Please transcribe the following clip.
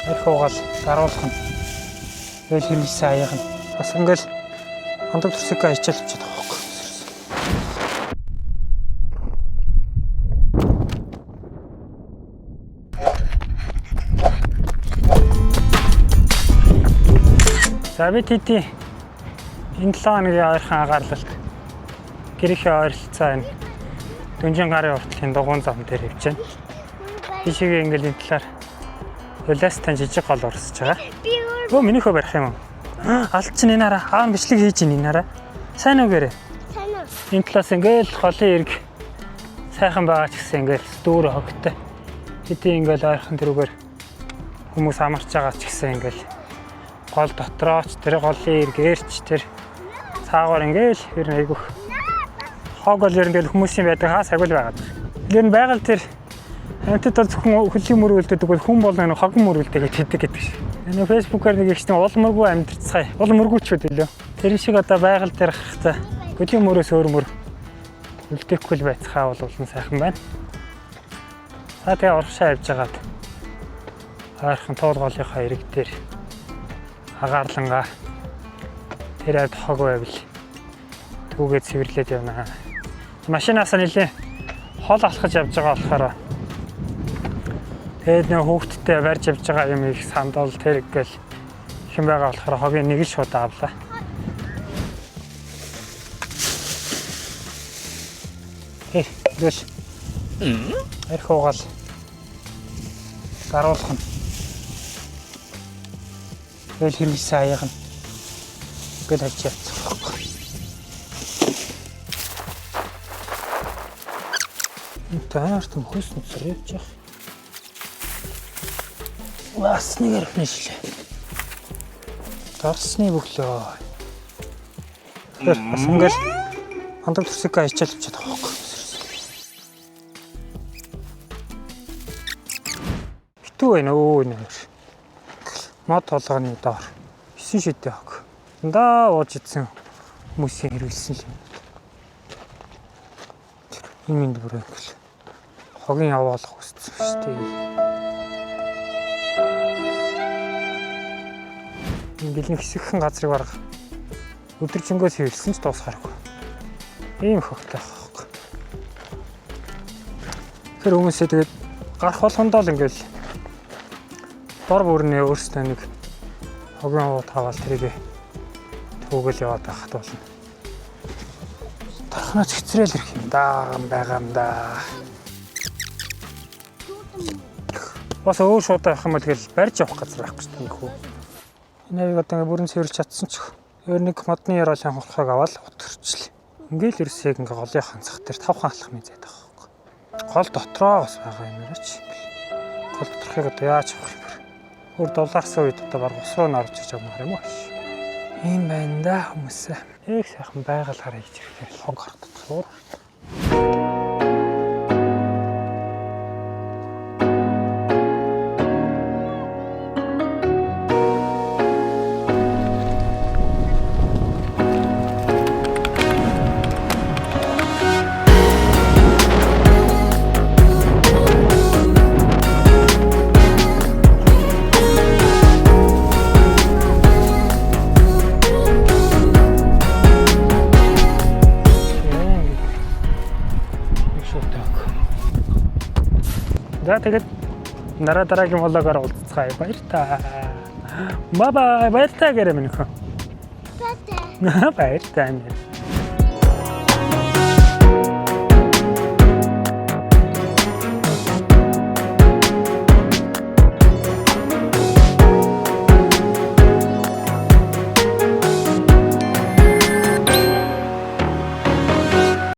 Их угаал даруулах нь. Тэгэл хэрэглэсэн аяах нь. Бас ингээл хондог төрсөг ачаалж чадах байхгүй. За бид хэдий энэ 7 хоногийн ойрхон агаарлалт гэрийнхээ ойролцоо энэ Дүнжин гарын уртлын дугуун зам дээр явж байна. Тийшээ ингээл энэ талаар Улаастан жижиг гол урсаж байгаа. Өө минийхөө барих юм уу? Алт чинь энэ хараа аав бичлэг хийж ийн энэ хараа. Сайн уу гэрээ? Сайн уу? Энэ талаас ингээл холын эрг сайхан байгаа ч гэсэн ингээл дүүр хогтой. Хэдий ингээл ойрхон тэрүүгээр хүмүүс амарч байгаа ч гэсэн ингээл гол дотрооч тэр голын эргээрч тэр цаагаар ингээл ер нь айгүйх хог бол ер нь тэгэл хүмүүсийн байдаг хаас агуул байгаад. Ер нь байгаль тэр амьтад бол зөвхөн хөлийн мөр үлддэг бол хүн бол нэг хогон мөр үлдээгээд хэдэг гэдэг шиг. Энэ фэйсбүүкээр нэг ихтэй улмөргүй амьдцгаая. Улмөргүйчүүд илүү. Тэр шиг одоо байгаль дээр хахтаа хөлийн мөрөөс өөр мөр үлдээхгүй байцгаа бол улан сайхан байна. За тэгээ урагшаа явж байгаад ойрхон туулгоолынхаа ирэг дээр агаарлангаа тэр ард хог байвал түүгээ цэвэрлээд явна. Машинаас нэлээ хол алхаж явж байгаа болохоор тэгээд нөө хүүхдтэй барьж явж байгаа юм их сандал тэр гэл хэн байгаа болохоор хогийн нэг л шууд авлаа. Дэш. Арх угаал даруулах нь. Тэгэл хэрэглэсэн аяах нь. Гэл хавч явчих байхгүй. Таарт хөөсөн зэрэгж яах. Бас нэг ярихнэшлээ. Дарсны бүглөө. Тэр бас ингээл хондог төрсөг ачаалж чадах байхгүй. Битүү байна өө нэр. Мод толгоны доор 9 шидэ хог. Дандаа ууж идсэн хүмүүсийн хэрэглэсэн л юм. Ийм бүр ингээл хогийн яваалах хүссэн шүү дээ. Ингээл нэг хэсэгхэн газрыг барах. Өдөржингөөс хэвлсэн ч дуусгааргүй. Ийм хогтой байхгүй. Тэр хүмүүсээ тэгээд гарах болгондоо л ингээл дор бүрнээ өөрсдөө нэг хогийн ууд таваал тэрийг түүгэл яваад байхад болно. Тархнаач хэцрээл ирэх юм да байгаа юм да. Бас өөр шууд авах юм бол тэгэл барьж явах газар байхгүй шүү дээ хөө. Энэ одоо бүрэн цэвэрлж чадсан ч өөр нэг модны яраалын хулхайг аваад утгарчлаа. Ингээл ерөөсөө ингээ голын ханцах дээр 5 хаалах мэт зайдаг байхгүй. Гол дотроо бас байгаа юм яриач. Гол доторхыг одоо яаж авах юм бэ? Өөр долларсан үед одоо баг ус руу нарж иж авмаар юм уу? Ийм байна да хүмүүсээ. Их сайхан байгаль хараа хийж ирэхээр хог хартдаг суур. За тэгээд дараагийн влогоор уулзцгаая. Баяр та. Бай бай баяр та гэрэ минь хөө. Баяр та. Баяр та.